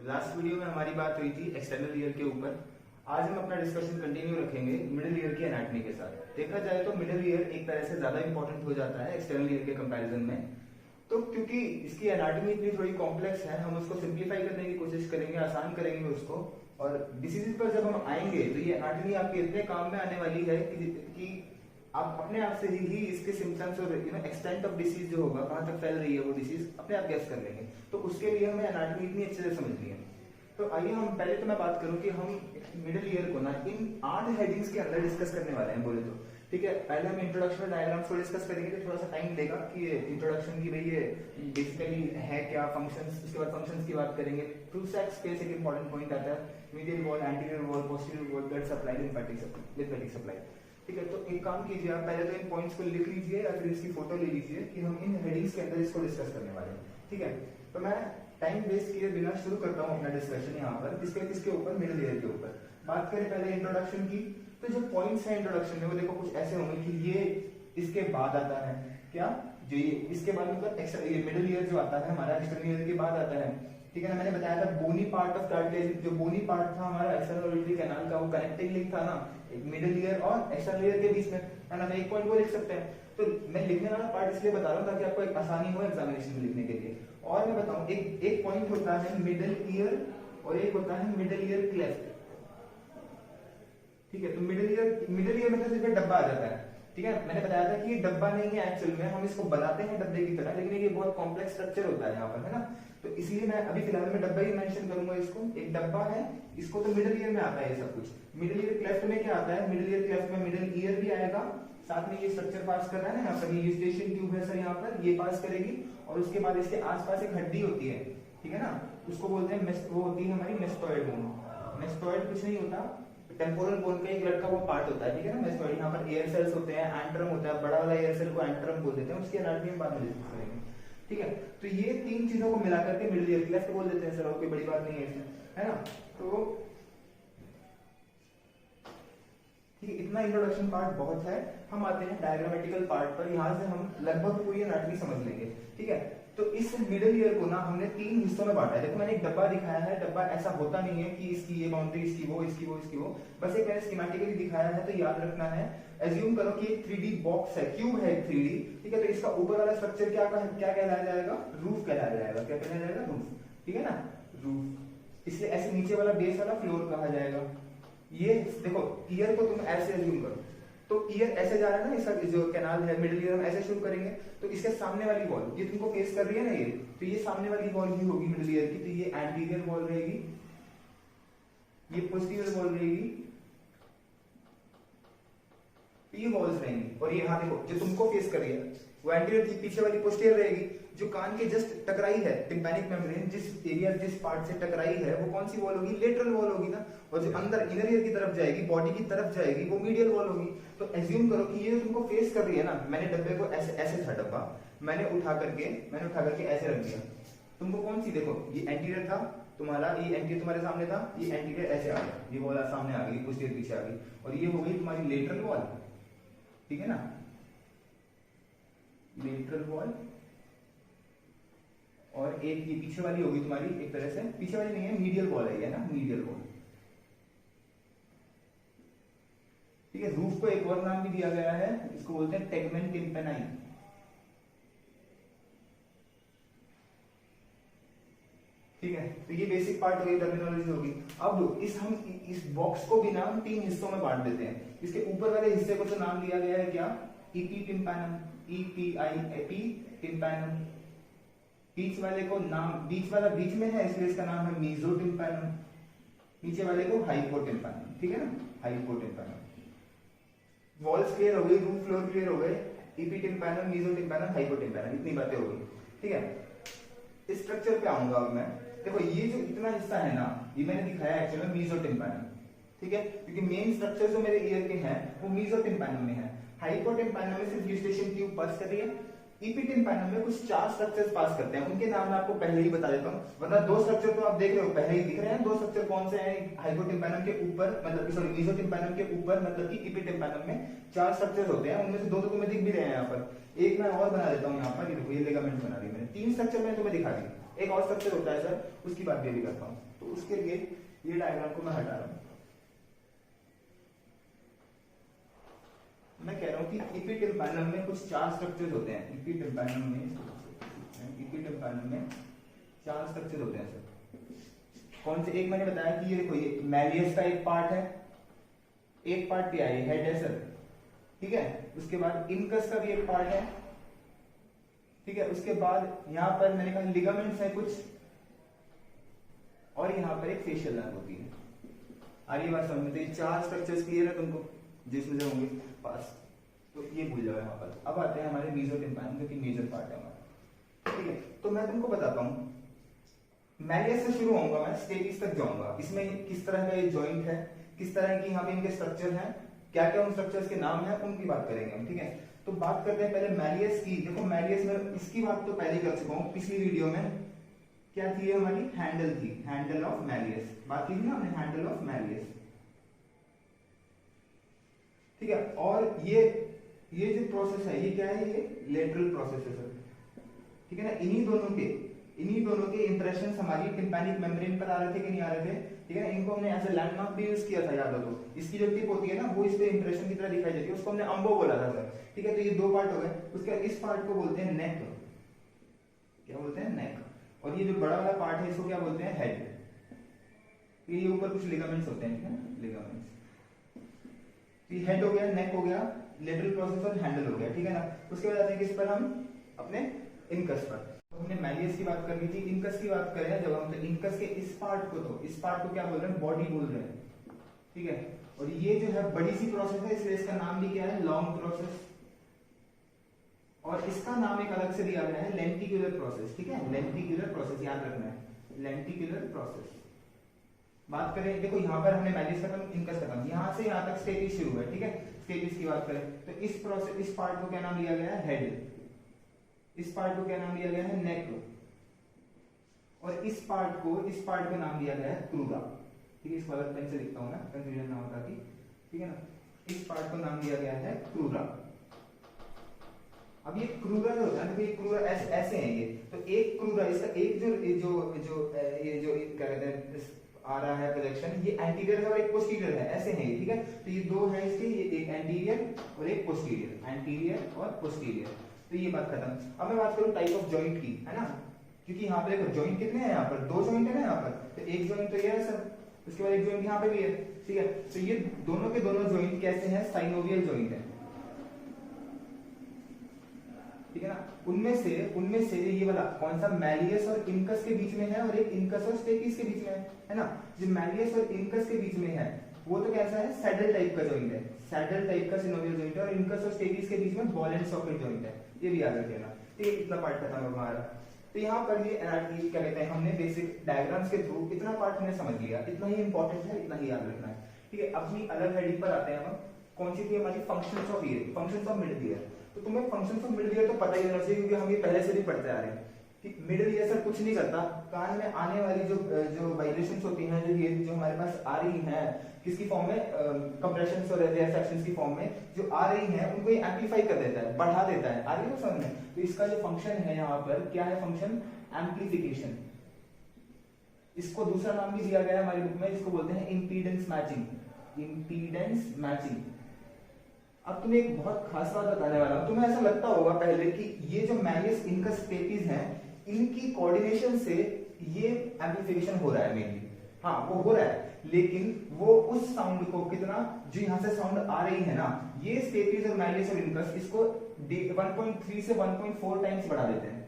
Last video में हमारी बात हुई थी एक्सटर्नल ईयर के ऊपर। आज हम अपना डिस्कशन कंटिन्यू रखेंगे मिडिल ईयर की एनाटॉमी के साथ। देखा जाए तो मिडिल ईयर एक तरह से ज्यादा इंपॉर्टेंट हो जाता है एक्सटर्नल ईयर के कंपैरिजन में। तो क्योंकि इसकी एनाटॉमी इतनी थोड़ी कॉम्प्लेक्स है, हम उसको सिंप्लीफाई करने की कोशिश करेंगे, आसान करेंगे उसको। और डिसीजेज पर जब हम आएंगे तो ये एनाटॉमी आपके इतने काम में आने वाली है कि आप अपने आप से ही इसके सिम्टम्स और एक्सटेंट ऑफ डिसीज जो होगा, कहां तक फैल रही है वो डिसीज, अपने आप गेस कर लेंगे। तो उसके लिए हमें एनाटॉमी इतनी अच्छे से समझनी है। तो आइए हम पहले तो मैं बात करूं कि हम मिडिल ईयर को ना इन 8 हेडिंग्स के अंदर डिस्कस करने वाले हैं बोले तो। ठीक है, पहले हम इंट्रोडक्शन डायग्राम्स को डिस्कस करेंगे, तो थोड़ा सा टाइम लेगा कि ये इंट्रोडक्शन की भाई ये बेसिकली है क्या, फंक्शंस, उसके बाद फंक्शंस की बात करेंगे। थ्रू सेक्स स्पेस एक इंपॉर्टेंट पॉइंट आता है, medial wall, anterior wall, posterior wall, blood supply, lymphatic supply. ठीक है, तो एक काम कीजिए, आप पहले तो इन पॉइंट्स को लिख लीजिए या फिर इसकी फोटो ले लीजिए कि हम इन हेडिंग्स के अंदर इसको डिस्कस करने वाले हैं। ठीक है, तो मैं टाइम वेस्ट किए बिना शुरू करता हूं अपना डिस्कशन यहाँ पर। किसके ऊपर? मिडिल ईयर के ऊपर। बात करें पहले इंट्रोडक्शन की, तो जो पॉइंट्स हैं इंट्रोडक्शन में वो देखो कुछ ऐसे होंगे कि ये इसके बाद आता है। क्या? जो ये इसके बाद मतलब ये मिडिल ईयर जो आता है हमारा एक्सटर्नल ईयर के बाद आता है। ठीक है ना, मैंने बताया था बोनी पार्ट ऑफ कार्टिलेज, जो बोनी पार्ट था हमारा एक्सटर्नल ऑडिटरी कैनाल का, वो कनेक्टिंग लिंक था ना मिडिल ईयर और एक्सटर्नल ईयर के बीच में, है ना। एक पॉइंट वो लिख सकते हैं। तो मैं लिखने वाला पार्ट इसलिए बता रहा हूँ ताकि आपको एक आसानी हो एग्जामिनेशन में लिखने के लिए। और मैं बताऊं, एक पॉइंट होता है मिडिल ईयर और एक होता है मिडिल ईयर क्लेफ्ट। ठीक है, तो मिडिल ईयर में तो सिर्फ डब्बा आ जाता है। ठीक है, मैंने बताया था कि ये डब्बा नहीं है एक्चुअल में, हम इसको बनाते हैं डब्बे की तरह, लेकिन ये बहुत कॉम्प्लेक्स स्ट्रक्चर होता है यहाँ पर, है ना। तो इसलिए मैं अभी फिलहाल में डब्बा ही मेंशन करूंगा इसको। एक डब्बा है, इसको तो मिडिल ईयर में आता है ये सब कुछ। मिडिल ईयर क्लेफ्ट में क्या आता है? मिडिल ईयर क्लेफ्ट में मिडिल ईयर भी आएगा, साथ में ये स्ट्रक्चर पास कर रहा है ना यहाँ पर, ये यूस्टेशियन ट्यूब है सर, यहाँ पर ये पास करेगी और उसके बाद इसके आसपास एक हड्डी होती है, ठीक है ना, उसको बोलते हैं वो होती है हमारी मेस्टोइड बोन। मेस्टोइड कुछ नहीं होता, टेम्पोरल बोन का एक लड़का वो पार्ट होता है, ठीक है ना मेस्टोइड। यहाँ पर एयर सेल्स होते हैं, एंट्रम होता है, बड़ा वाला एयर सेल को एंट्रम बोल देते हैं, उसकी एनाटॉमी हम बाद में डिस्कस करेंगे। ठीक है, तो ये तीन चीजों को मिलाकर के मिडिल ईयर क्लेफ्ट बोल देते हैं सर, और कोई बड़ी बात नहीं है इसमें, है ना। तो ठीक है, इतना इंट्रोडक्शन पार्ट बहुत है। हम आते हैं डायग्रामेटिकल पार्ट पर। यहाँ से हम लगभग पूरी एनाटॉमी समझ लेंगे। ठीक है, तो इस मिडिल ईयर को ना हमने 3 हिस्सों में बांटा है। देखो मैंने एक डब्बा दिखाया है, डब्बा ऐसा होता नहीं है कि इसकी ये बाउंड्री, इसकी वो, इसकी वो, इसकी वो, बस एक मैंने स्कीमेटिकली दिखाया है। तो याद रखना है, एज्यूम करो कि एक 3D बॉक्स है, क्यूब है 3D। ठीक है, तो इसका ऊपर वाला स्ट्रक्चर क्या कहलाया जाएगा? रूफ कहलाया जाएगा। क्या कहलाया जाएगा? रूफ। ठीक है ना, रूफ। इसलिए ऐसे नीचे वाला बेस वाला फ्लोर कहा जाएगा। ये देखो, ईयर को तुम ऐसे एज्यूम करो, तो ईयर ऐसे जा रहा है ना, इसका जो कैनाल है मिडिल ईयर हम ऐसे शुरू करेंगे, तो इसके सामने वाली वॉल ये तुमको फेस कर रही है ना ये, तो ये सामने वाली वॉल ही होगी मिडिल ईयर की। तो ये एंटीरियर वॉल रहेगी, ये पोस्टीरियर वॉल रहेगी, ये वॉल्स रहेंगी। और ये यहाँ देखो जो तुमको फेस कर रही है वो एंटीरियर थी, पीछे वाली पोस्टीरियर रहेगी। जो कान के जस्ट टकराई है टिम्पैनिक मेम्ब्रेन, जिस एरिया जिस पार्ट से टकराई है वो कौन सी वॉल होगी? लेटरल वॉल होगी ना। और जो अंदर इनर ईयर की तरफ जाएगी, बॉडी की तरफ जाएगी, वो मीडियल वॉल होगी। तो एज्यूम करो कि ये तुमको फेस कर रही है ना, मैंने डब्बे को ऐसे था डब्बा, मैंने उठा करके ऐसे रख दिया। तुमको कौन सी, देखो ये एंटीरियर था तुम्हारा, ये एंटीरियर तुम्हारे सामने था, ये एंटीरियर ऐसे आ गया, ये वॉल सामने आ गई, पोस्टीरियर पीछे आ गई, और ये हो गई तुम्हारी लेटरल वॉल। ठीक है ना, लेटरल वॉल। और एक ये पीछे वाली होगी तुम्हारी, एक तरह से पीछे वाली नहीं है, मीडियल वॉल है ये ना, मीडियल वॉल। ठीक है, रूफ को एक और नाम भी दिया गया है, इसको बोलते हैं टेगमेंट टिम्पेनाई। ठीक है, तो ये बेसिक पार्ट होगी, टर्मिनोलॉजी होगी। अब इस बॉक्स को भी ना हम 3 हिस्सों में बांट देते हैं। इसके ऊपर वाले हिस्से को तो नाम दिया गया है क्या? Epitympanum, EPI tympanum. बीच वाले को नाम, बीच वाला बीच में है इसलिए इसका नाम है मीजोटिम्पैनम, नीचे वाले को हाइपोटिम्पैनम। ठीक है ना, हाइपोटिम्पैनम। वॉल्स क्लियर हो गई, रूफ फ्लोर क्लियर हो गए, ईपी टिम्पैनम, मीजोटिम्पैनम, हाइपोटिम्पैनम, इतनी बातें हो गई। ठीक है, इस स्ट्रक्चर पे आऊंगा अब मैं। देखो ये जो इतना हिस्सा है ना, ये मैंने दिखाया एक्चुअली में मीजोटिम्पैनम। ठीक है, क्योंकि मेन स्ट्रक्चर जो मेरे ईयर के हैं वो मीजोटिम्पैनम में है। हाइपोटिम्पैनम में सिर्फ यूस्टेशियन ट्यूब पास कर रही है। ईपी टिम्पैनम में कुछ 4 स्ट्रक्चर्स पास करते हैं, उनके नाम मैं आपको पहले ही बता देता हूँ, वरना 2 स्ट्रक्चर तो आप देख रहे हो पहले ही दिख रहे हैं। 2 स्ट्रक्चर कौन से हैं? हाइपोटिम्पैनम के ऊपर, मतलब सॉरी मीजोटिम्पैनम के ऊपर, मतलब कि ईपी टिम्पैनम में 4 स्ट्रक्चर्स होते हैं, उनमें से 2 तो तुम्हें दिख भी रहे हैं यहाँ पर। एक मैं और बना देता हूँ यहाँ पर, ये देखो ये लिगामेंट बना दी मैंने। 3 स्ट्रक्चर मैंने तुम्हें दिखा दी। एक और स्ट्रक्चर होता है सर, उसकी बात भी अभी करता हूँ। तो उसके लिए ये डायग्राम को मैं हटा रहा हूँ। मैं कह रहा हूँ कि इपीटिम्पैनम में कुछ 4 स्ट्रक्चर्स होते हैं। इपीटिम्पैनम में 4 स्ट्रक्चर होते हैं सर। कौन से? एक मैंने बताया कि ये देखो, ये मैलियस का एक पार्ट है, एक पार्ट क्या है, हेड है सर, ठीक है। उसके बाद इनकस का भी एक पार्ट है, ठीक है। उसके बाद यहाँ पर मैंने कहा लिगामेंट्स है कुछ, और यहाँ पर एक फेशियल नर्व होती है। आगे बात समझ में? तो ये 4 स्ट्रक्चर्स क्लियर है तुमको, जिसमें से होंगे पास, तो ये भूल जाओ यहाँ पर। अब आते हैं हमारे मेसोटिम्पैनम, जो कि मेजर पार्ट है हमारा, ठीक है। तो मैं तुमको बताता हूँ, मैलियस से शुरू होऊंगा मैं, स्टेपिस तक जाऊंगा। इसमें किस तरह का ये जॉइंट है, किस तरह की यहाँ पे इनके स्ट्रक्चर हैं, क्या क्या उन स्ट्रक्चर्स के नाम है, उनकी बात करेंगे हम, ठीक है। तो बात करते हैं पहले मैलियस की। देखो मैलियस में इसकी बात तो पहले कर चुका हूँ पिछली वीडियो में। क्या थी हमारी? हैंडल थी, हैंडल ऑफ मैलियस, बात की थी ना हमने, हैंडल ऑफ मैलियस, ठीक है। और ये जो प्रोसेस है, ये क्या है? ये लेटरल प्रोसेस है सर, ठीक है ना। इन्हीं दोनों के इंप्रेशंस हमारी टिम्पैनिक मेम्ब्रेन पर आ रहे थे कि नहीं आ रहे थे, ठीक है ना। इनको हमने एज ए लैंडमार्क भी यूज किया था, याद हो तो। इसकी जो टिप होती है ना, वो इस पे इंप्रेशन की तरह दिखाई देती है, उसको हमने अम्बो बोला था सर, ठीक है। तो ये 2 पार्ट हो गए। उसके इस पार्ट को बोलते हैं नेक, क्या बोलते हैं? नेक। और ये जो बड़ा वाला पार्ट है, इसको क्या बोलते हैं? हेड। ये ऊपर कुछ लिगामेंट्स होते हैं, ठीक है, लिगामेंट्स। तो ये हेड हो गया, नेक हो गया, लेटरल प्रोसेस और हैंडल हो गया, ठीक है ना। उसके बाद आते हैं किस पर हम? अपने इनकस पर। तो हमने मैलियस की बात कर ली थी, इनकस की बात करें जब हम, तो इनकस के इस पार्ट को, तो इस पार्ट को क्या बोल रहे हैं? बॉडी बोल रहे हैं, ठीक है। और ये जो है बड़ी सी प्रोसेस है, इसलिए इसका नाम भी क्या है? Long process. और इसका नाम एक अलग से दिया गया है, लेंटिक्युलर प्रोसेस, ठीक है। लेंटिक्युलर प्रोसेस याद रखना है, लेंटिक्युलर प्रोसेस। बात करें, देखो यहाँ पर हमने मैलियस खत्म, इनकस खत्म, यहाँ से यहाँ तक स्टेपिस शुरू है, ठीक है। स्टेपिस की बात करें तो इस प्रोसेस, इस पार्ट को क्या नाम दिया गया है? हेड। इस पार्ट को क्या नाम दिया गया है? नेक। और इस पार्ट को नाम दिया गया है क्रूरा, ठीक है। इसको अलग पेन से लिखता हूं मैं, कंफ्यूजन ना होता कि, ठीक है ना। इस पार्ट को नाम दिया गया है क्रूरा। अब ये क्रूरा जो होता है ना, ये क्रूरा ऐसे है ये। तो एक क्रूरा, इसका एक जो क्या कहते हैं आ रहा है प्रोजेक्शन, ये एंटीरियर है और एक पोस्टीरियर है, ऐसे है ये, ठीक है। तो ये 2 है इसके, ये एक एंटीरियर और एक पोस्टीरियर, एंटीरियर और पोस्टीरियर। तो ये बात खत्म। अब मैं बात करूं टाइप ऑफ जॉइंट की, है ना, क्योंकि यहाँ पे देखो जॉइंट कितने हैं, यहाँ पर 2 जॉइंट है ना यहाँ पर। तो एक जॉइंट तो ये है सर, उसके बाद एक जॉइंट यहाँ पे भी है, ठीक है। तो ये दोनों के दोनों जॉइंट कैसे हैं? साइनोवियल जॉइंट है, ठीक है ना। उनमें से ये वाला कौन सा? मैलियस और इनकस के बीच में है, और एक इनकस और स्टेपिस के बीच में है ना। जो मैलियस और इनकस के बीच में है वो तो कैसा है? सैडल टाइप का जॉइंट है, सैडल टाइप का सिनोवियल जॉइंट है। और इनकस और स्टेपिस के बीच में बॉल एंड सॉकेट जॉइंट है, ये भी याद रखिएगा, ठीक है। इतना पार्ट खत्म होगा हमारा। तो यहाँ पर ये एनाटॉमी क्या कहते हैं, हमने बेसिक डायग्राम्स के थ्रू इतना पार्ट हमने समझ लिया, इतना ही इंपॉर्टेंट है, इतना ही याद रखना है, ठीक है। अपनी अलग हेडिंग पर आते हैं हम। कौन सी थी हमारी? Functions of year, functions of middle ear. तो तुम्हें फंक्शंस ऑफ मिडिल ईयर तो पता ही होना चाहिए, क्योंकि हम ये पहले से भी पढ़ते आ रहे हैं कि मिडिल ईयर सर कुछ नहीं करता। कान में आने वाली जो वाइब्रेशंस होती हैं, जो हमारे पास आ रही हैं, किसकी फॉर्म में? कंप्रेशंस और रिफ्लेक्शंस की फॉर्म में जो आ रही हैं, उनको ये एम्पलीफाई कर देता है, बढ़ा देता है। आ रही है समझ में? तो इसका जो फंक्शन है यहाँ पर, क्या है फंक्शन? एम्पलीफिकेशन। इसको दूसरा नाम भी दिया गया है हमारी बुक में, इसको बोलते हैं इंपीडेंस मैचिंग। Impedance matching. अब तुम्हें एक बहुत खास बात बताने वाला हूं। तुम्हें ऐसा लगता होगा पहले कि ये जो मैलियस इनकस स्टेपिस हैं, इनकी कोऑर्डिनेशन से ये एम्पलीफिकेशन हो रहा है मेनली। हाँ, वो हो रहा है, लेकिन वो उस साउंड को कितना, जो यहाँ से साउंड आ रही है ना, ये स्टेपिस और मैलियस और इनकस इसको 1.3 से 1.4 टाइम्स बढ़ा देते हैं।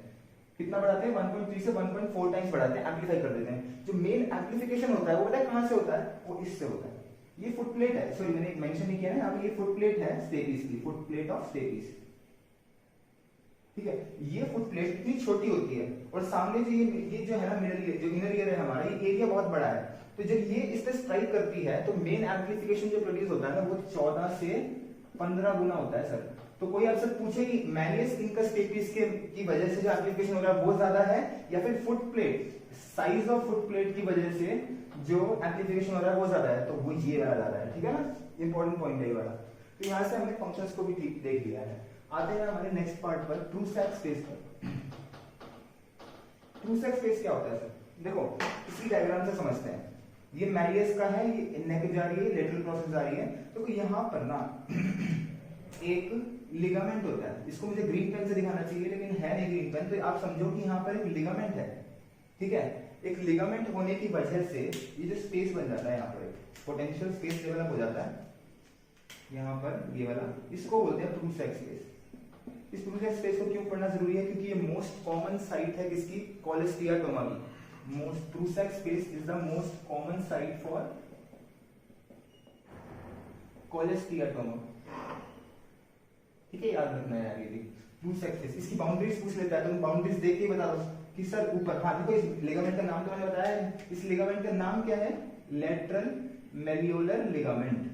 कितना बढ़ाते हैं? 1.3 से 1.4 टाइम्स बढ़ाते हैं, एम्पलीफाई कर देते हैं। जो मेन एम्पलीफिकेशन होता है वो पता है कहां से होता है? वो इससे होता है। ये फुट प्लेट है, सॉरी मैंने मेंशन नहीं किया है यहाँ पे, ये फुट प्लेट है स्टेपिस की, फुट प्लेट ऑफ स्टेपिस, ठीक है। ये फुट प्लेट इतनी छोटी होती है, और सामने जो ये जो है ना मिडल ईयर, जो इनर ईयर है हमारा, ये एरिया बहुत बड़ा है। तो जब ये इस पे स्ट्राइक करती है, तो मेन एम्पलीफिकेशन जो प्रोड्यूस होता है ना, वो 14 से 15 गुना होता है सर। तो कोई आपसे पूछे कि मैलियस इनकस स्टेपिस की वजह से जो एम्पलीफिकेशन हो रहा है वो ज्यादा है, या फिर foot plate, size of foot plate की वजह से जो एम्पलीफिकेशन हो रहा है वो ज्यादा है? तो वो ये वाला ज्यादा है, ठीक है ना। इंपॉर्टेंट पॉइंट है ये वाला। तो यहाँ से हमने फंक्शंस को भी ठीक देख लिया है। आते हैं हमारे नेक्स्ट पार्ट पर, ट्रू स्टैक स्पेस पर। ट्रू सेक्स स्पेस क्या होता है सर? देखो इसी डायग्राम से समझते हैं। ये मैलियस का है, ये नेक जा रही है, लेटरल प्रोसेस आ रही है। तो यहाँ पर ना एक लिगामेंट होता है, इसको मुझे ग्रीन पेन से दिखाना चाहिए लेकिन है नहीं ग्रीन पेन, तो आप समझो कि यहाँ पर एक लिगामेंट है, ठीक है। एक लिगामेंट होने की वजह से ये जो स्पेस बन जाता है, यहाँ पर एक पोटेंशियल स्पेस डेवलप हो जाता है, यहाँ पर ये वाला, इसको बोलते हैं ट्रू सेक्स स्पेस। इस ट्रू सेक्स स्पेस को क्यों पढ़ना जरूरी है? क्योंकि ये मोस्ट कॉमन साइट है किसकी? कोलेस्टियाटोमा की। Most Prussak's space is the most common site for cholesteatoma, ठीक है, याद रखना है यार ये ट्रू सेक्स स्पेस। इसकी बाउंड्रीज पूछ लेता है, तुम बाउंड्रीज देख के बता दो कि सर ऊपर, हाँ देखो इस लिगामेंट का नाम तो मैंने बताया है, इस लिगामेंट का नाम क्या है? लेटरल मेलियोलर लिगामेंट,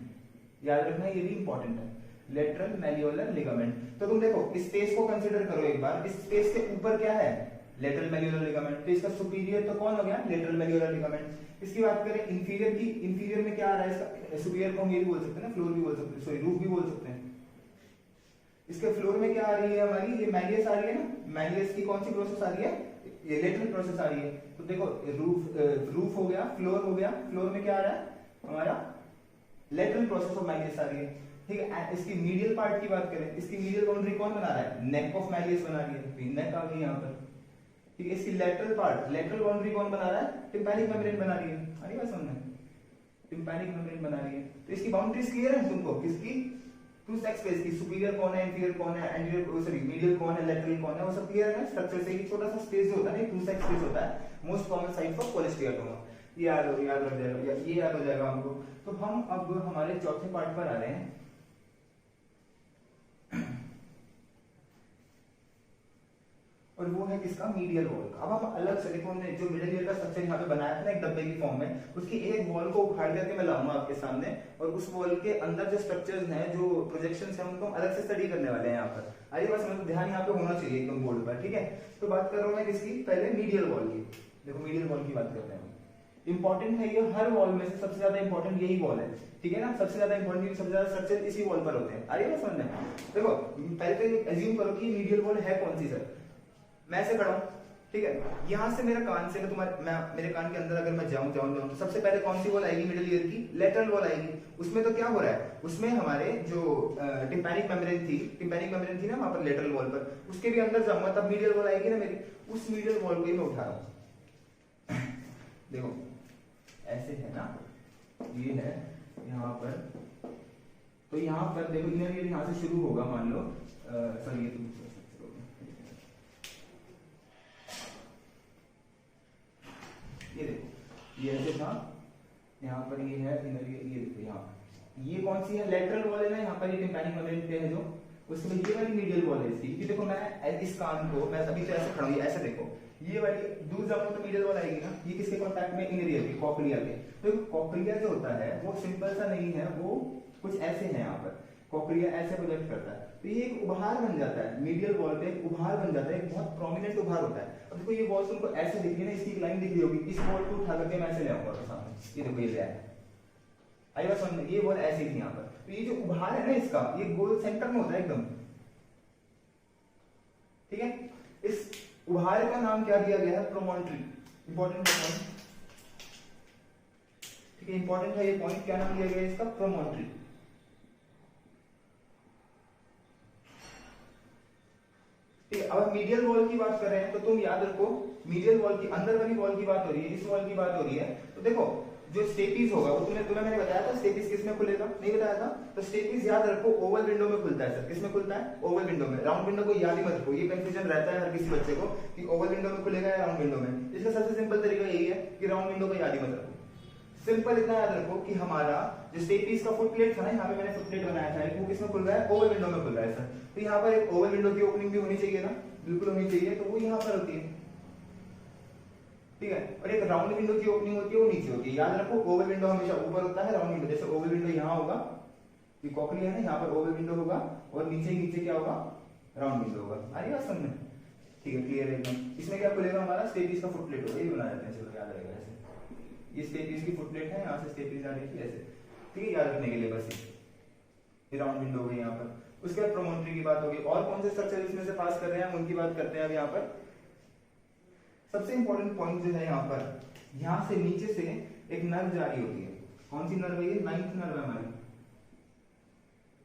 याद रखना है, ये भी इंपॉर्टेंट है, लेटरल मेलियोलर लिगामेंट। तो तुम देखो इस स्पेस को कंसीडर करो एक बार, इस स्पेस के ऊपर क्या है? लेटरल मेलियोलर लिगामेंट, तो इसका सुपीरियर तो कौन हो गया? Lateral malleolar ligament. इसकी बात करें इंफीरियर की, इंफीरियर में क्या आ रहा है इसका? सुपीरियर को हम ये भी बोल सकते हैं ना, फ्लोर भी बोल सकते हैं, सॉरी रूफ भी बोल सकते हैं। इसके फ्लोर में क्या आ रही है हमारी? ये मैलियस आ रही है ना, मैलियस की कौन सी प्रोसेस आ रही है? ये लेटरल प्रोसेस आ रही है। तो देखो रूफ हो गया, फ्लोर हो गया, फ्लोर में क्या आ रहा है हमारा? लेटरल प्रोसेस ऑफ मैलियस आ रही है, ठीक है। इसकी मीडियल पार्ट की बात करें, इसकी मीडियल बाउंड्री कौन बना रहा है? नेक ऑफ मैलियस बना रही है, नेक आ गई यहाँ पर, ठीक है। इसकी लेटरल पार्ट, लेटरल बाउंड्री कौन बना रहा है? टिम्पैनिक मेम्ब्रेन बना रही है, अरे बात समझना, टिम्पैनिक मेम्ब्रेन बना रही है। तो इसकी बाउंड्रीज क्लियर है तुमको? किसकी? ट्रू सेक्स स्पेस की। सुपीरियर कौन है, इंफीरियर कौन है, एंटीरियर सॉरी मीडियल कौन है, लेटरल कौन है, वो सब क्लियर है स्ट्रक्चर से। एक छोटा सा स्पेस जो होता है ना, ट्रू सेक्स स्पेस होता है, मोस्ट कॉमन साइट फॉर कोलेस्टियाटोमा। ये याद रख जाएगा, ये याद हो जाएगा हमको। तो हम अब हमारे चौथे पार्ट पर आ रहे हैं, और वो है किसका? मीडियल वॉल का। अब हम अलग से देखो, हमने जो मिडिल ईयर का स्ट्रक्चर यहाँ पे बनाया था ना एक डब्बे की फॉर्म में, उसकी एक वॉल को उखाड़ करके मैं लाऊंगा आपके सामने, और उस वॉल के अंदर जो स्ट्रक्चर्स हैं, जो प्रोजेक्शंस हैं, उनको हम अलग से स्टडी करने वाले हैं यहाँ पर। आइए बस मतलब ध्यान यहाँ पे होना चाहिए एकदम बोर्ड पर, ठीक है। तो बात कर रहा हूँ मैं किसकी? पहले मीडियल वॉल की। देखो मीडियल वॉल की बात करते हैं, इंपॉर्टेंट है ये, हर वॉल में से सबसे ज्यादा इंपॉर्टेंट यही वॉल है, ठीक है ना। सबसे ज्यादा इंपॉर्टेंट, सबसे ज्यादा स्ट्रक्चर इसी वॉल पर होते हैं। आइए बस समझ में। देखो पहले तो एज्यूम करो कि मीडियल वॉल है कौन सी सर? मैं ऐसे खड़ा हूं, ठीक है, यहां से मेरा कान से मैं मेरे कान के अंदर अगर मैं जाऊं तो सबसे पहले कौन सी वॉल आएगी मिडिल ईयर की? लेटरल वॉल आएगी। उसमें तो क्या हो रहा है? उसमें हमारे जो टिम्पैनिक मेम्ब्रेन थी ना वहां पर लेटरल वॉल पर, उसके भी अंदर जाऊंगा तब मीडियल वॉल आएगी ना मेरी। उस मीडियल वॉल को ही मैं उठा रहा हूं देखो ऐसे है ना, ये है यहाँ पर, तो यहाँ पर देखो इनर ईयर यहाँ से शुरू होगा, मान लो सर ये ये देखो ये ऐसे था, यहाँ पर ये है इनर ईयर, ये देखो यहाँ ये कौन सी है? लेटरल वॉल है ना, यहाँ पर ये टिम्पैनिक मेम्ब्रेन पे है जो, उसमें ये वाली मीडियल वॉल है इसकी। क्योंकि देखो मैं इस कान को, मैं अभी तो ऐसे खड़ा हूँ, ऐसे देखो, ये वाली दूर जाऊंगा तो मीडियल वॉल आएगी ना, ये किसके कॉन्टैक्ट में? इनर ईयर के, कॉक्लिया के। तो कॉक्लिया जो होता है वो सिंपल सा नहीं है, वो कुछ ऐसे है, यहाँ पर कॉक्लिया ऐसे प्रोजेक्ट करता है, तो ये एक उभार बन जाता है मीडियल वॉल पे, एक उभार बन जाता है, एक बहुत प्रोमिनेंट उभार होता है। अब देखो ये वॉल तुमको ऐसे दिख रही है ना, इसकी लाइन दिख रही होगी, इस वॉल को उठा करके मैं ऐसे ले आऊंगा सामने, ये देखो ये ले आया, आई बात समझ में? ये वॉल ऐसे ही थी यहाँ पर, तो ये जो उभार है ना इसका, ये गोल सेंटर में होता है एकदम, ठीक है। इस उभार का नाम क्या दिया गया है? प्रोमोन्ट्री। इंपॉर्टेंट पॉइंट, ठीक है, इंपॉर्टेंट है ये पॉइंट, क्या नाम दिया गया है इसका? प्रोमोन्ट्री। ठीक है, अब मीडियल वॉल की बात कर रहे हैं तो तुम याद रखो, मीडियल वॉल की अंदर वाली वॉल की बात हो रही है, इस वॉल की बात हो रही है। तो देखो जो स्टेपीज होगा वो तुम्हें मैंने बताया था, स्टेपीज किसमें खुलेगा? नहीं बताया था? तो स्टेपीज याद रखो ओवल विंडो में खुलता है सर। किसमें खुलता है? ओवल विंडो में। राउंड विंडो को याद ही मत रखो, ये कंफ्यूजन रहता है हर किसी बच्चे को कि ओवल विंडो में खुलेगा या राउंड विंडो में। इसका सबसे सिंपल तरीका यही है कि राउंड विंडो को याद ही मत रखो। सिंपल इतना याद रखो कि हमारा जो स्टेपीज का फुटप्लेट था ना, यहाँ पे मैंने फुटप्लेट बनाया था, वो किसमें खुल रहा है? ओवल विंडो में खुल रहा है सर। तो यहाँ पर एक ओवल विंडो की ओपनिंग भी होनी चाहिए ना, बिल्कुल होनी चाहिए, तो वो यहाँ पर होती है, ठीक है। और एक राउंड विंडो की ओपनिंग होती है, वो नीचे होती है। याद रखो ओवल विंडो हमेशा ऊपर होता है, राउंड विंडो जैसे ओवल विंडो यहाँ होगा, ये कॉक्लिया है ना, यहाँ पर ओवल विंडो होगा, और नीचे क्या होगा? राउंड विंडो होगा। आ रही बात समझ में? ठीक है, क्लियर है एकदम। इसमें क्या खुलेगा? हमारा स्टेपीज का फुटप्लेट होगा, ये बना देते हैं, चलो याद रहेगा ऐसे। ये स्टेपीज की फुटप्लेट है, यहाँ से स्टेपीज आ रही थी ऐसे, ठीक है, याद रखने के लिए बस। ये राउंड विंडो हो गई यहाँ पर। उसके बाद प्रोमोन्ट्री की बात होगी। और कौन से स्ट्रक्चर इसमें से पास कर रहे हैं हम, उनकी बात करते हैं अब यहाँ पर। सबसे इंपॉर्टेंट पॉइंट जो है यहाँ पर, यहाँ से नीचे से एक नर्व जारी होती है। कौन सी नर्व है ये? नाइन्थ नर्व है हमारी,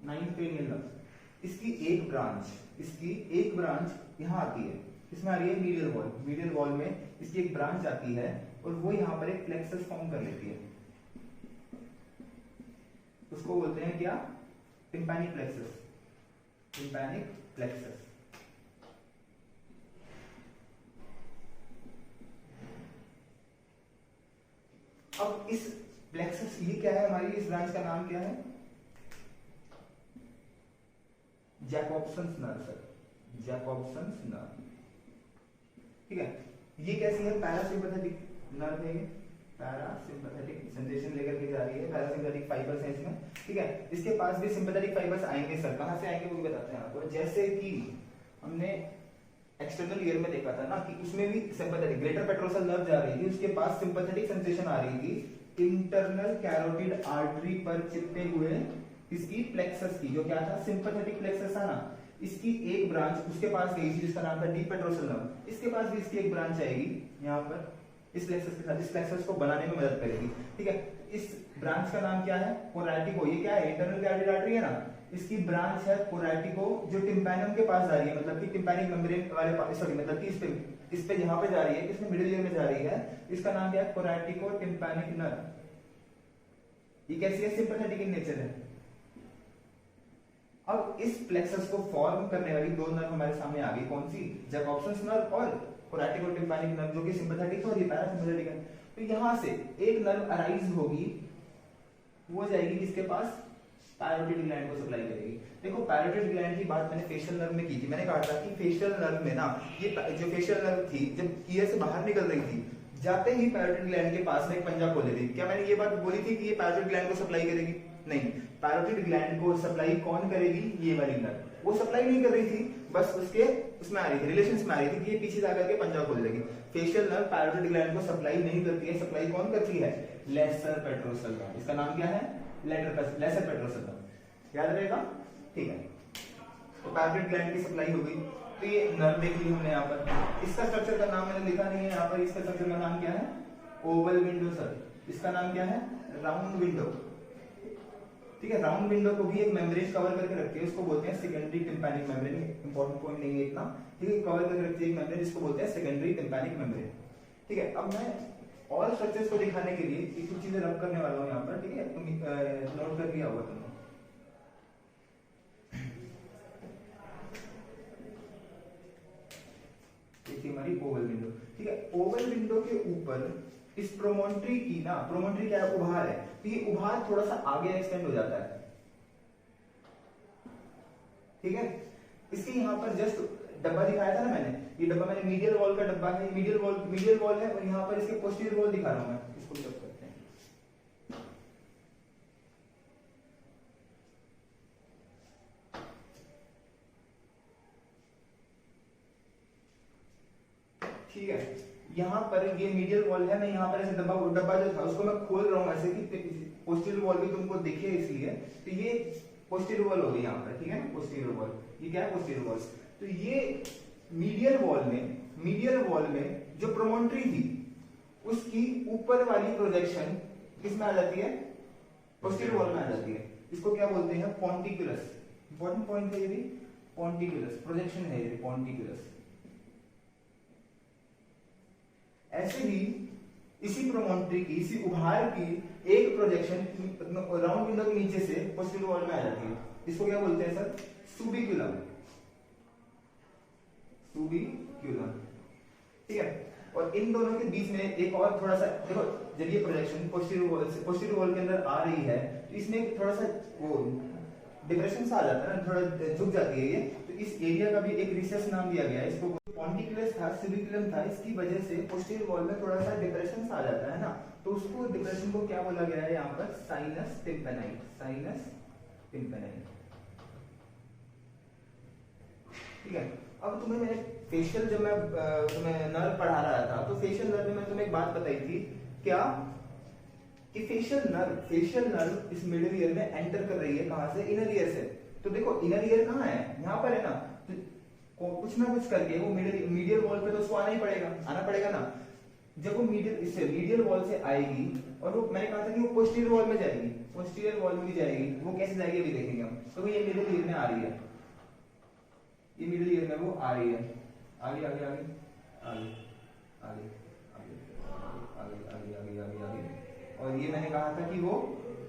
नाइन्थ पेनियल नर्व। इसकी एक ब्रांच यहाँ आती है। इसमें आ रही है मीडियल वॉल। मीडियल वॉल में इसकी एक ब्रांच आती है और वो यहाँ पर एक प्लेक्सस फॉर्म कर लेती है। उसको बोलते हैं क्या? Tympanic plexus. Tympanic plexus. अब इस प्लेक्सस, ये क्या है हमारी? इस ब्रांच का नाम क्या है? जैकोब्सन्स नर्व सर, जैकोब्सन्स नर्व। ठीक है, ये कैसी है? पैरासिम्पैथेटिक नर्व है ये। पैरासिम्पैथेटिक सेंसेशन लेकर के जा रही है, पैरासिम्पैथेटिक फाइबर्स है इसमें। ठीक है, इसके पास भी सिंपैथेटिक फाइबर्स आएंगे सर। कहां से आएंगे वो भी बताते हैं आपको। जैसे कि हमने एक्सटर्नल ईयर में देखा था ना कि उसमें भी सिंपैथेटिक ग्रेटर पेट्रोसल नर्व जा रही थी, उसके पास सिंपैथेटिक सेंसेशन आ रही थी इंटरनल कैरोटिड आर्टरी पर चिपके हुए इसकी प्लेक्सस की, जो क्या था? सिंपैथेटिक प्लेक्सस था ना। इसकी एक ब्रांच उसके पास गई थी जिसका नाम था डीप पेट्रोसल नर्व। इसके पास भी इसकी एक ब्रांच आएगी यहाँ पर इस प्लेक्सस के साथ। इस प्लेक्सस को बनाने में मदद करेगी। ठीक है, इस ब्रांच का नाम क्या है? कोरैटिको। ये क्या है? इंटरनल कैरोटिड आर्टरी है ना, इसकी ब्रांच है कोरैटिको, जो टिम्पैनम के पास जा रही है, मतलब कि टिम्पैनिक मेम्ब्रेन वाले पास, सॉरी मतलब कि इस पे यहाँ पे जा रही है, इसमें मिडिल ईयर में जा रही है। इसका नाम क्या है? कोरैटिको टिम्पैनिक नर्व। ये कैसी है? सिंपैथेटिक इन नेचर है। अब इस प्लेक्सस को फॉर्म करने वाली दो नर्व हमारे सामने आ गई। कौन सी? जैकोब्सन्स नर्व और कोरैटिको टिम्पैनिक नर्व, जो कि सिंपैथेटिक और ये पैरासिम्पैथेटिक है। तो यहां से एक नर्व अराइज होगी, वो जाएगी किसके पास? पैरोटिड ग्लैंड को सप्लाई करेगी। देखो, पैरोटिड ग्लैंड की बात मैंने फेशियल नर्व में की थी। मैंने कहा था कि फेशियल नर्व में ना, ये जो फेशियल नर्व थी जब ईयर से बाहर निकल रही थी, जाते ही पैरोटिड ग्लैंड के पास में एक पंजा खोल देती। क्या मैंने ये बात बोली थी कि ये पैरोटिड ग्लैंड को सप्लाई करेगी? नहीं, पैरोटिड ग्लैंड को सप्लाई कौन करेगी? ये वाली नर्व। वो सप्लाई नहीं कर रही थी, बस उसके उसमें आ रही थी, रिलेशंस में आ रही थी कि ये पीछे जाकर के पंजा खोल देगी। फेशियल नर्व पैरोटिड ग्लैंड को सप्लाई नहीं करती है। सप्लाई कौन करती है? Lesser petrosal nerve. इसका नाम क्या है? Lesser petrosal nerve. याद रहेगा? ठीक है, तो पैरोटिड ग्लैंड की सप्लाई हो गई। तो ये नर्व देख ली हमने यहाँ पर। इसका स्ट्रक्चर का नाम मैंने लिखा नहीं है यहाँ पर। इसका स्ट्रक्चर का नाम क्या है? Oval window sir. इसका नाम क्या है? Round window. ठीक है, राउंड विंडो को भी एक मेम्ब्रेन कवर करके रखती है, उसको बोलते हैं secondary tympanic membrane. Important point नहीं है इतना। ठीक है, कवर करके रखती है एक मेम्ब्रेन, जिसको बोलते हैं सेकेंडरी टिम्पैनिक मेम्ब्रेन। ठीक है, अब मैं और स्ट्रक्चर्स को दिखाने के लिए कुछ चीजें रब करने वाला हूँ यहाँ पर। ठीक है, तुम नोट कर लिया होगा तुमने। हमारी ओवल विंडो। ठीक है, ओवल विंडो के ऊपर इस प्रोमोन्ट्री की ना, प्रोमोन्ट्री क्या है? उभार है। तो ये उभार थोड़ा सा आगे एक्सटेंड हो जाता है। ठीक है, इसके यहाँ पर जस्ट डब्बा दिखाया था ना मैंने, ये डब्बा मैंने मीडियल वॉल का डब्बा है, मीडियल वॉल है, और यहाँ पर इसके पोस्टीरियर वॉल दिखा रहा हूं मैं। इसको जब करते हैं, ठीक है, यहाँ पर ये मीडियल वॉल है। मैं यहाँ पर ऐसे डब्बा जो था उसको मैं खोल रहा हूँ ऐसे कि पोस्टीरियर वॉल भी तुमको दिखे, इसलिए। तो ये पोस्टीरियर वॉल हो गई यहाँ पर। ठीक है ना, पोस्टीरियर वॉल, ये क्या है? Posterior wall. तो ये मीडियल वॉल में जो प्रोमोन्ट्री थी उसकी ऊपर वाली प्रोजेक्शन किसमें आ जाती है? पोस्टीरियर वॉल में आ जाती है। इसको क्या बोलते हैं? पॉन्टिकुलस। इंपॉर्टेंट पॉइंट है ये भी, पॉन्टिकुलस प्रोजेक्शन है ये, पॉन्टिकुलस। ऐसे ही इसी प्रोमोन्ट्री की, इसी उभार की एक प्रोजेक्शन राउंड विंडो के नीचे से पोस्टीरियर वॉल में आ जाती है। इसको क्या बोलते हैं सर? सुबिक्युलम। सुबिक्युलम। ठीक है, और इन दोनों के बीच में एक और थोड़ा सा, देखो जब ये प्रोजेक्शन पोस्टीरियर वॉल के अंदर आ रही है तो इसमें थोड़ा सा वो डिप्रेशन सा आ जाता है ना, थोड़ा झुक जाती है ये। तो इस एरिया का भी एक रिसेस नाम दिया गया है इसको। पॉन्टिकुलस था, सुबिक्युलम था, इसकी वजह से पोस्टीरियर वॉल में थोड़ा सा डिप्रेशन सा आ जाता है ना, तो उसको डिप्रेशन को क्या बोला गया है यहाँ पर? साइनस टिम्पेनाइट। साइनस टिम्पेनाइट। ठीक है, अब तुम्हें मैंने फेशियल, जब मैं तुम्हें नर्व पढ़ा रहा था तो फेशियल नर्व में मैं तुम्हें एक बात बताई थी क्या, कि फेशियल नर्व इस मिडिल ईयर में एंटर कर रही है। कहां से? इनर ईयर से। तो देखो इनर ईयर कहाँ है? यहाँ पर है ना। तो कुछ ना कुछ करके वो मीडियल वॉल पे तो उसको आना पड़ेगा ना। जब वो मीडियल वॉल से आएगी और वो मैंने कहा था कि वो पोस्टीरियर वॉल में जाएगी, पोस्टीरियर वॉल में भी जाएगी, वो कैसे जाएगी अभी देखेंगे हम। तो ये मिडिल ईयर में आ रही है, ये मिडिल ईयर में वो आ रही है, आगे आगे आगे आगे आगे आगे आगे आगे आगे आगे। और ये मैंने कहा था कि वो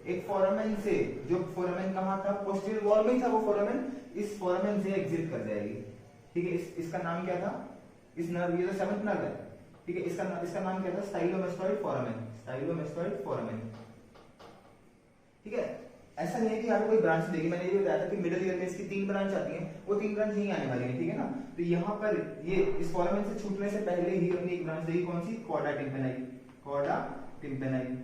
एक फोरामेन से, जो फोरामेन कहाँ था, पोस्टीरियर वॉल में ही था वो फोरामेन, इस फोरामेन से एग्जिट कर जाएगी। ठीक है, इसका नाम क्या था, इस नर्व, ये तो सेवंथ नर्व है, ठीक है, इसका नाम क्या था, स्टाइलोमेस्टोइड फोरामेन, स्टाइलोमेस्टोइड फोरामेन। ठीक है, ऐसा नहीं है कि आपको कोई ब्रांच देगी, मैंने ये बताया था कि मिडिल ईयर में इसकी 3 ब्रांच आती हैं, वो 3 ब्रांच यहीं आने वाली है। ठीक है ना, तो यहाँ पर ये इस फोरामेन से छूटने से पहले ही अपनी एक ब्रांच देगी, कौन सी, कॉर्डा टिम्पेनाई, कॉर्डा टिम्पेनाई।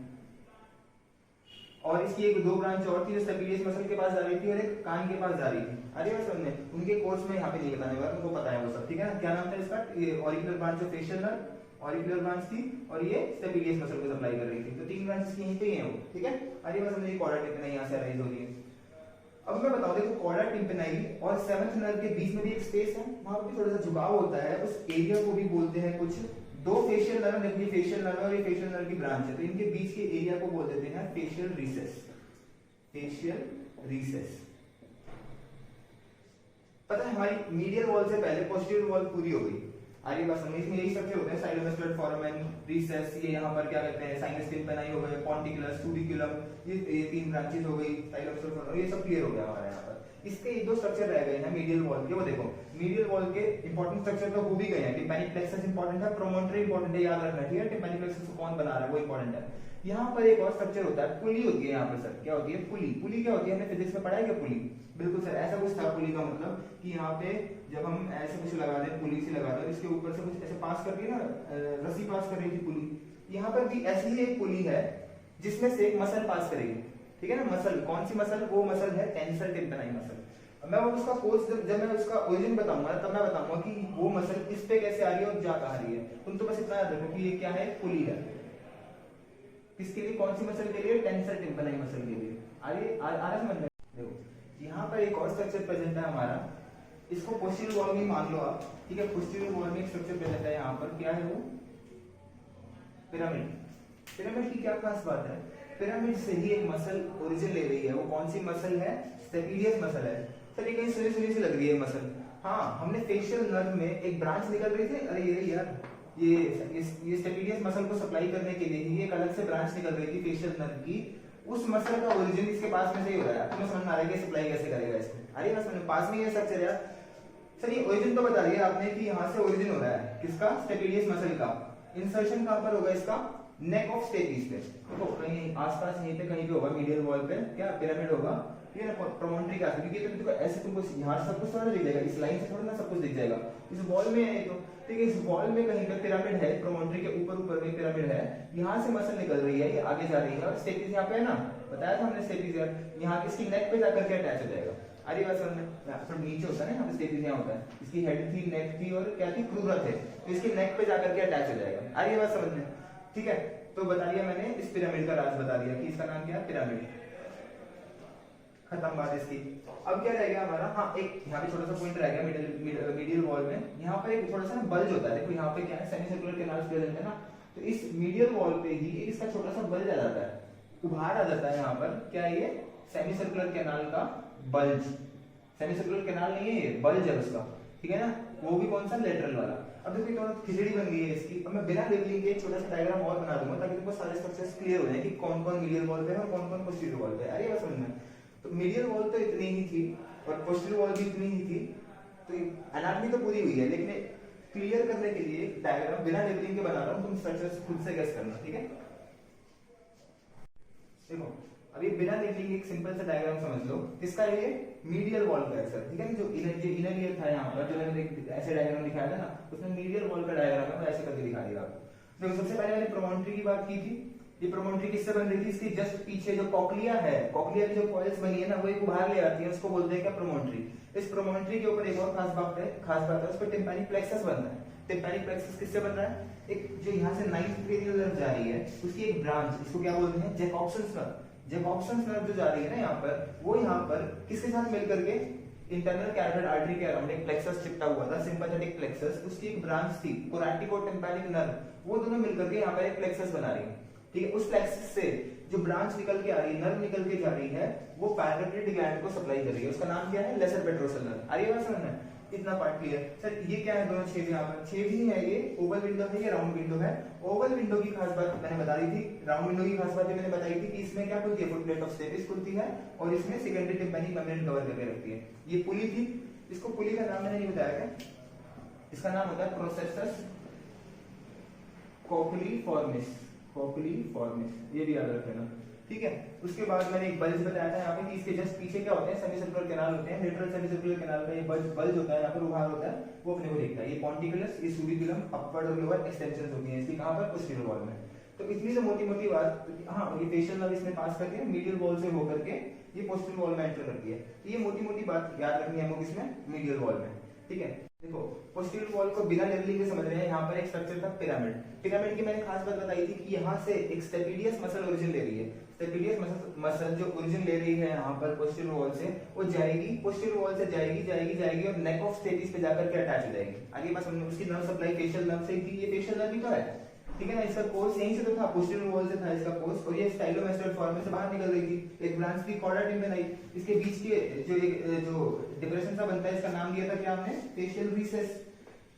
और इसकी एक 2 ब्रांच और थी जो स्टेपिलियस मसल के पास जा रही थी और एक कान के पास जा रही थी। अरे बस समझ में, उनके कोर्स में यहाँ पे नहीं बताने वाला, उनको पता है वो सब। ठीक है ना, क्या नाम था इसका, ऑरिकुलर ब्रांच जो फेशियल नर्व, ऑरिकुलर ब्रांच थी, और ये स्टेपिलियस मसल को सप्लाई कर रही थी। तो 3 ब्रांचेस यहीं पे ही हैं वो। ठीक है, अरे बस समझिए कॉर्डा टिम्पेनाई यहाँ से अराइज हो रही है। अब मैं बताऊं, देखो कॉर्डा टिम्पेनाई और सेवंथ नर्व के बीच में भी एक स्पेस है, वहां पर भी थोड़ा सा झुकाव होता है, उस एरिया को भी बोलते हैं कुछ, 2 फेशियल नर्व, ये फेशियल नर्व और ये फेशियल नर्व की ब्रांच है, तो इनके बीच के एरिया को बोल देते हैं फेशियल रिसेस, फेशियल रिसेस। पता है हमारी मीडियल वॉल से पहले पोस्टीरियर वॉल पूरी हो गई। आगे बात समझ, इसमें यही स्ट्रक्चर होते हैं, स्टाइलोमेस्टोइड फोरामेन, रिसेस, ये यहाँ पर क्या कहते हैं, साइनस टिम्पेनाई हो गए, पॉन्टिकुलस, सूडिकुलम, ये 3 ब्रांचेस हो गई, स्टाइलोमेस्टोइड फोरामेन, ये सब क्लियर हो गया हमारा यहाँ पर। इसके एक 2 स्ट्रक्चर रह गए हैं मीडियल वॉल के, वो देखो मीडियल वॉल के इंपॉर्टेंट स्ट्रक्चर तो हो भी गए हैं, टिम्पैनिक प्लेक्सस इंपॉर्टेंट है, प्रोमोटरी इंपॉर्टेंट है, याद रखना। ठीक है, टिम्पैनिक प्लेक्सस को कौन बना रहा है वो इंपॉर्टेंट है। यहाँ पर एक और स्ट्रक्चर होता है, पुली होती है यहाँ पर सर, क्या होती है, पुली। पुली क्या होती है, हमने फिजिक्स में पढ़ा है क्या पुली, बिल्कुल सर, ऐसा कुछ था पुली का मतलब कि यहाँ पे जब हम ऐसे कुछ लगा दें, पुली से लगा दें, इसके ऊपर से कुछ ऐसे पास कर रही है ना, रस्सी पास कर रही थी पुली, यहाँ पर भी ऐसी ही एक पुली है जिसमें से एक मसल पास करेगी। ठीक है ना, मसल, कौन सी मसल, वो मसल है टेंसर टिम्पेनाई मसल। मैं वो उसका कोर्स जब मैं उसका ओरिजिन बताऊंगा तब मैं बताऊंगा कि वो मसल इस पे कैसे आ रही है और जा कहां रही है। तुम तो बस इतना याद रखो कि ये क्या है, पुली है, किसके लिए, कौन सी मसल के लिए, टेंसर टिम्पेनाई मसल के लिए। आ रहा समझ में। देखो यहाँ पर एक और स्ट्रक्चर प्रेजेंट है हमारा, इसको पोस्टीरियर वॉल में मान लो आप। ठीक है, पोस्टीरियर वॉल में एक स्ट्रक्चर प्रेजेंट है यहाँ पर, क्या है वो, पिरामिड। पिरामिड की क्या खास बात है, पिरामिड से ही एक मसल ओरिजिन ले रही है, वो कौन सी मसल है, स्टेपिलियस मसल है। सर ये कहीं सुनी सुनी सी लग रही है मसल, हाँ हमने फेशियल नर्व में एक ब्रांच निकल रही थी, अरे ये यार ये स्टेपिलियस मसल को सप्लाई करने के लिए ही एक अलग से ब्रांच निकल रही थी फेशियल नर्व की, उस मसल का ओरिजिन इसके पास में से ही हो रहा है। तुम्हें समझ में आ रहा है कि सप्लाई कैसे करेगा इसमें, अरे बस पास में ये स्ट्रक्चर यार। सर ये ओरिजिन तो बता दिया आपने कि यहाँ से ओरिजिन हो रहा है किसका, स्टेपिलियस मसल का। इंसर्शन कहाँ पर होगा इसका, नेक ऑफ स्टेपीज पे, तो कहीं आसपास यहीं पे कहीं भी होगा, मीडियल वॉल पे क्या पिरामिड होगा, ये ना प्रोमोटरी का, क्योंकि तुमको ऐसे तुमको यहाँ सब कुछ थोड़ा दिख जाएगा, इस लाइन से थोड़ा ना सब कुछ दिख जाएगा, इस वॉल में है तो ठीक है, इस वॉल में कहीं पे पिरामिड है, प्रोमोटरी के ऊपर में पिरामिड है, यहाँ से मसल निकल रही है, ये आगे जा रही है और स्टेपीज यहाँ पे है ना, बताया था हमने स्टेपीज यार, यहाँ इसकी नेक पे जाकर के अटैच हो जाएगा। अरे बात समझ में, थोड़ा नीचे होता है ना, यहाँ पे स्टेपीज यहाँ होता है, इसकी हेड थी, नेक थी और क्या थी, क्रूरा थे, तो इसकी नेक पे जाकर के अटैच हो जाएगा। अरे बात समझ में, ठीक है, तो बता दिया मैंने, इस पिरामिड का राज बता दिया कि इसका नाम क्या है, पिरामिड। खत्म बात इसकी। अब क्या रह गया हमारा, हाँ एक यहाँ पे छोटा सा पॉइंट रह गया मीडियल वॉल में, यहाँ पर एक थोड़ा सा ना बल्ज होता है, देखो यहाँ पे क्या है, सेमी सर्कुलर कैनाल्स प्रेजेंट है ना, तो इस मीडियल वॉल पे ही एक इसका छोटा सा बल्ज आ जाता है, उभार आ जाता है यहाँ पर, क्या ये सेमी सर्कुलर कैनाल का बल्ज, सेमी सर्कुलर कैनाल नहीं है ये, बल्ज है उसका। ठीक है ना, वो भी कौन सा, लेटरल वाला। अब देखो थोड़ा खिचड़ी बन गई है इसकी, अब मैं बिना लेबलिंग के एक छोटा सा डायग्राम और बना दूंगा ताकि तुमको सारे स्ट्रक्चर्स क्लियर हो जाए कि कौन कौन मीडियल वॉल पे है और कौन कौन पोस्टीरियर वॉल पे है। अरे बस समझ में, तो मीडियल वॉल तो इतनी ही थी और पोस्टीरियर वॉल भी इतनी ही थी, तो एनाटॉमी तो पूरी हुई है, लेकिन क्लियर करने के लिए डायग्राम बिना लेबलिंग के बना रहा हूँ, तुम स्ट्रक्चर्स खुद से गेस करना। ठीक है, देखो अभी बिना लेबलिंग एक सिंपल सा डायग्राम समझ लो, इसका ये मीडियल वॉल का है सर। ठीक है, जो इनर ईयर था यहाँ पर, जो मैंने ऐसे डायग्राम दिखाया था ना, उसमें मीडियल वॉल का डायग्राम है, तो ऐसे करके दिखा दिया आपको। देखो सबसे पहले मैंने प्रोमोटरी की बात की थी, ये प्रोमोटरी किससे बन रही थी, इसकी जस्ट पीछे जो कॉक्लिया है, कॉक्लिया की जो कॉइल्स बनी है ना, वो एक उभार ले आती है, उसको बोलते हैं क्या, प्रोमोटरी। इस प्रोमोटरी के ऊपर एक और खास बात है, उस पर टिम्पैनिक प्लेक्सस बनता है। टिम्पैनिक प्लेक्सस किससे बन रहा है, एक जो यहाँ से नाइन्थ क्रेनियल नर्व जा रही है, उसकी एक ब्रांच, इसको क्या बोलते हैं, जैकॉब्सन्स नर्व। जैकॉब्सन्स नर्व जो जा रही है ना यहाँ पर, वो यहाँ पर किसके साथ मिलकर के, इंटरनल कैरोटिड आर्टरी के अराउंड एक प्लेक्सस चिपटा हुआ था, सिंपैथेटिक प्लेक्सस, उसकी एक ब्रांच थी कोरैटिक और टिम्पैनिक नर्व, वो दोनों मिलकर के यहाँ पर एक प्लेक्सस बना रही है। ठीक है, उस प्लेक्सस से जो ब्रांच निकल के आ रही है, नर्व निकल के जा रही है, वो पैराटाइड ग्लैंड को सप्लाई कर रही है। उसका नाम क्या है? Lesser petrosal nerve. आ रही है बात समझ में? इतना पार्ट क्लियर। सर ये क्या है? दोनों छेद यहाँ पर छेद ही है, ये ओवल विंडो है, ये राउंड विंडो है। ओवल विंडो की खास बात मैंने बता दी थी, राउंड विंडो की खास बात मैंने बताई थी कि इसमें क्या खुलती है? फुट प्लेट ऑफ स्टेपिस खुलती है और इसमें सेकेंडरी टिम्पैनिक मेम्ब्रेन कवर करके रखती है। ये पुली थी, इसको पुली का नाम मैंने नहीं बताया क्या? इसका नाम होता है प्रोसेसस कोकुलिफॉर्मिस। कोकुलिफॉर्मिस, ये भी याद रखना। ठीक है, उसके बाद मैंने एक बल्ज बताया था यहाँ पे कि इसके जस्ट पीछे क्या होते हैं? सेमीसर्कुलर कैनाल होते हैं। लेटरल सेमीसर्कुलर कैनाल का ये बल्ज होता है, यहाँ पर उभार होता है, वो अपने को देखता है। ये पॉन्टिकुलस, ये सुबिकुलम, अपवर्ड और लोअर एक्सटेंशंस होती हैं इसकी, कहां पर? पोस्टीरियर वॉल में। तो इतनी से मोटी मोटी बात, हाँ, ये फेशियल नर्व इसमें पास करके मीडियल वॉल से होकर के ये पोस्टीरियर वॉल में एंटर करती है। तो ये मोटी मोटी बात याद रखनी है हमको किसमें? मीडियल वॉल में। ठीक है, देखो पोस्टीरियर वॉल को बिना लेवलिंग के समझ रहे हैं। यहाँ पर एक स्ट्रक्चर था पिरामिड। पिरामिड की मैंने खास बात बताई थी कि यहाँ से एक स्टेपिडियस मसल ओरिजिन ले रही है। स्टेपिडियस मसल जो ओरिजिन ले रही है यहाँ पर पोस्टीरियर वॉल से, वो जाएगी पोस्टीरियर वॉल से, जाएगी जाएगी जाएगी और नेक ऑफ स्टेपिस पे जाकर के अटैच हो जाएगी। आगे बस हमने उसकी नर्व सप्लाई फेशियल नर्व से थी, ये फेशियल नर्व भी तो है। ठीक है ना, इसका कोर्स यहीं से तो था, पोस्टीरियर वॉल से था इसका कोर्स, और ये स्टाइलोमेस्टोइड फॉर्म से बाहर निकल रही थी। एक ब्रांच थी कॉर्डा टिम्पेनाई, इसके बीच के जो डिप्रेशन सा बनता है, इसका नाम दिया था क्या हमने? Facial recess.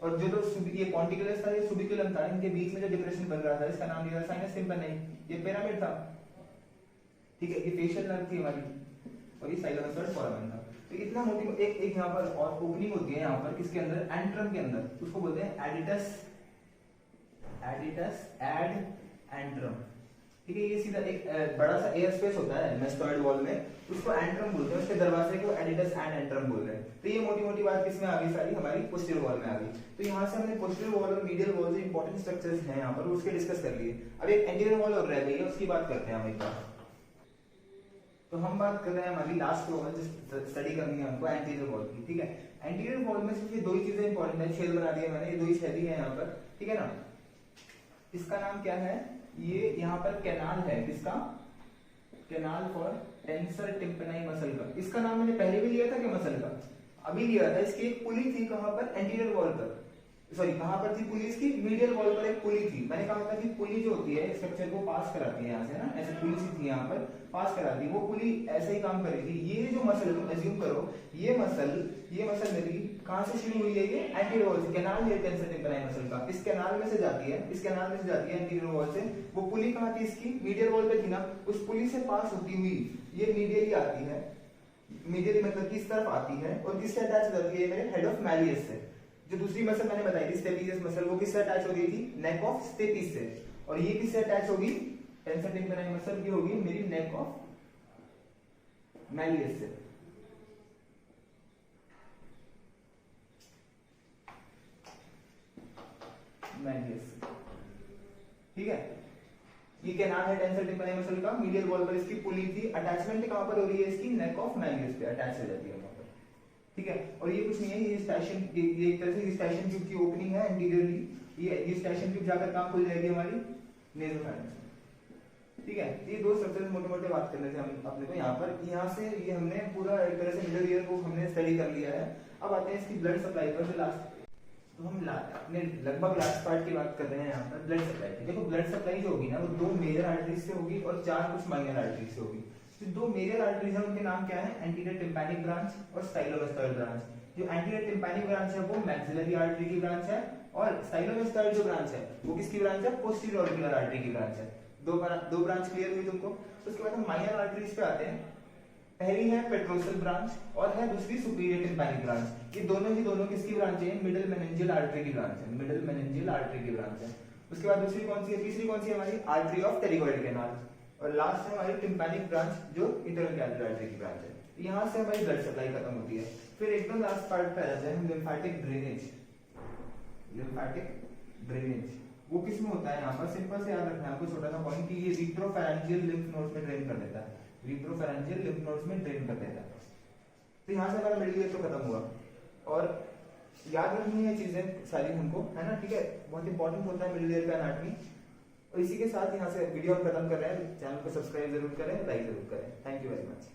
और जो ये पॉन्टिकुलस था, ये सुबिकुलम था, इनके बीच में जो डिप्रेशन बन रहा था, इसका नाम दिया था साइनस टिम्पेनाई। ये पिरामिड था। ठीक है, ये फेशियल नर्व थी हमारी और ये स्टाइलोमेस्टोइड फॉर्म था। तो इतना मोटी एक यहाँ पर और ओपनिंग होती है यहाँ पर, किसके अंदर? एंट्रम के अंदर, उसको बोलते हैं एडिटस एड एंट्रम। ठीक है, ये सीधा एक बड़ा सा एयर स्पेस होता है मेस्टोइड वॉल में, उसको एंट्रम बोलते हैं, उसके दरवाजे को एडिटस एंड एंट्रम बोल रहे हैं। तो ये मोटी मोटी बात किसमें आ गई? सारी हमारी पोस्टीरियर वॉल में आ गई। तो यहाँ से हमने पोस्टीरियर वॉल और मीडियल वॉल से इंपॉर्टेंट स्ट्रक्चर्स हैं यहाँ पर, उसके डिस्कस कर लिए। अब एक एंटीरियर वॉल और रह गई है, उसकी बात करते हैं हम एक बार। तो हम बात कर रहे हैं हमारी लास्ट वॉल जो स्टडी करनी है हमको, एंटीरियर वॉल की। ठीक है, एंटीरियर वॉल में सिर्फ ये दो ही चीजें इंपॉर्टेंट है, छेद बना दिए मैंने, ये दो ही छेद ही है यहाँ पर। ठीक है ना, इसका नाम क्या है? ये यहाँ पर कैनाल है, किसका? कैनाल फॉर टेंसर टिम्पेनाई मसल का। इसका नाम मैंने पहले भी लिया था क्या मसल का? अभी लिया था। इसकी एक पुली थी कहां पर? एंटीरियर वॉल पर, सॉरी कहां पर थी पुली इसकी? मीडियल वॉल पर एक पुली थी। मैंने कहा था कि पुली जो होती है स्ट्रक्चर को पास कराती है यहाँ से ना, ऐसे पुली सी थी यहाँ पर, पास कराती है। वो पुली ऐसे ही काम कर रही थी। ये जो मसल, तुम एज्यूम करो ये मसल मेरी कहां से शुरू हुई है? ये एंटीरियर वॉल से, कैनाल है टेंसर टिम्पेनाई मसल का, इस कैनाल में से जाती है, इस कैनाल में से जाती है एंटीरियर वॉल से। वो पुली कहां थी इसकी? मीडियल वॉल पे थी ना, उस पुली से पास होती हुई ये मीडियली आती है। मीडियली मतलब किस तरफ आती है और किससे अटैच हो जाती है? मेरे हेड ऑफ मैलियस से। जो दूसरी मसल मैंने बताई थी स्टेपियस मसल, वो किससे अटैच हो गई थी? नेक ऑफ स्टेपिस से। और ये किससे अटैच होगी? टेंसर टिम्पेनाई मसल की होगी मेरी नेक ऑफ मैलियस से। ठीक है, ये कैनाल है टेंसर टिम्पेनाई मसल का, मीडियल वॉल पर इसकी पुली थी। अटैचमेंट कहां पर हो रही है इसकी? नेक ऑफ मैलियस पे अटैच हो जाती है वहां पर। ठीक है, और ये कुछ नहीं है, ये स्टैशन, ये एक तरह से स्टैशन ट्यूब की ओपनिंग है एंटीरियरली। ये स्टैशन ट्यूब जाकर कहां खुल जाएगी? हमारी नेज़ोफैरिंक्स। ठीक है, ये दो स्ट्रक्चर मोटे मोटे बात करने थे हम अपने को यहाँ पर। यहाँ से ये हमने पूरा एक तरह से मिडिल ईयर को हमने स्टडी कर लिया है। अब आते हैं इसकी ब्लड सप्लाई पर। जो लास्ट, तो हम अपने लगभग लास्ट पार्ट की बात कर रहे हैं यहाँ पर, ब्लड सप्लाई। देखो ब्लड सप्लाई जो होगी ना, वो दो मेजर आर्टरीज से होगी और चार कुछ माइनर आर्टरीज से होगी। जो दो मेजर आर्टरीज है उनके नाम क्या है? एंटीरियर टिम्पैनिक ब्रांच और स्टाइलोमेस्टोइड ब्रांच। जो एंटीरियर टिम्पैनिक ब्रांच है वो मैक्सिलरी आर्टरी की ब्रांच है, और स्टाइलोमेस्टोइड जो ब्रांच है वो किसकी ब्रांच है? पोस्टीरियर ऑरिकुलर आर्टरी की ब्रांच है। दो ब्रांच क्लियर हुई तुमको। उसके बाद हम माइनर आर्टरीज पे आते हैं। पहली है पेट्रोसल ब्रांच और है दूसरी सुपीरियर टिम्पैनिक ब्रांच। ये दोनों ही दोनों किसकी ब्रांच है? मिडिल मेनिंजियल आर्टरी की ब्रांच है, मिडिल मेनिंजियल आर्टरी की ब्रांच है। उसके बाद दूसरी कौन सी है? तीसरी कौन सी है हमारी? Artery of pterygoid canal. और लास्ट है हमारी टिम्पैनिक ब्रांच जो इंटरनल कैपिलरी आर्टरी की ब्रांच है। यहाँ से हमारी ब्लड सप्लाई खत्म होती है। फिर एकदम लास्ट पार्ट पे आ जाते हैं हम, लिम्फैटिक ड्रेनेज। लिम्फैटिक ड्रेनेज वो किस में होता है? यहाँ पर सिंपल से याद रखना है आपको छोटा सा पॉइंट कि ये रिट्रोफैरेंजियल लिम्फ नोड्स में ड्रेन कर देता है, रिट्रोफैरेंजियल लिम्फ नोड्स में ड्रेन कर देता है। तो यहाँ से हमारा मिडिल ईयर तो खत्म हुआ। और याद रखनी है चीजें सारी हमको, है ना? ठीक है, बहुत इंपॉर्टेंट होता है मिडिल ईयर का एनाटॉमी। और इसी के साथ यहाँ से वीडियो हम खत्म कर रहे हैं। चैनल को सब्सक्राइब जरूर करें, लाइक जरूर करें। Thank you very much.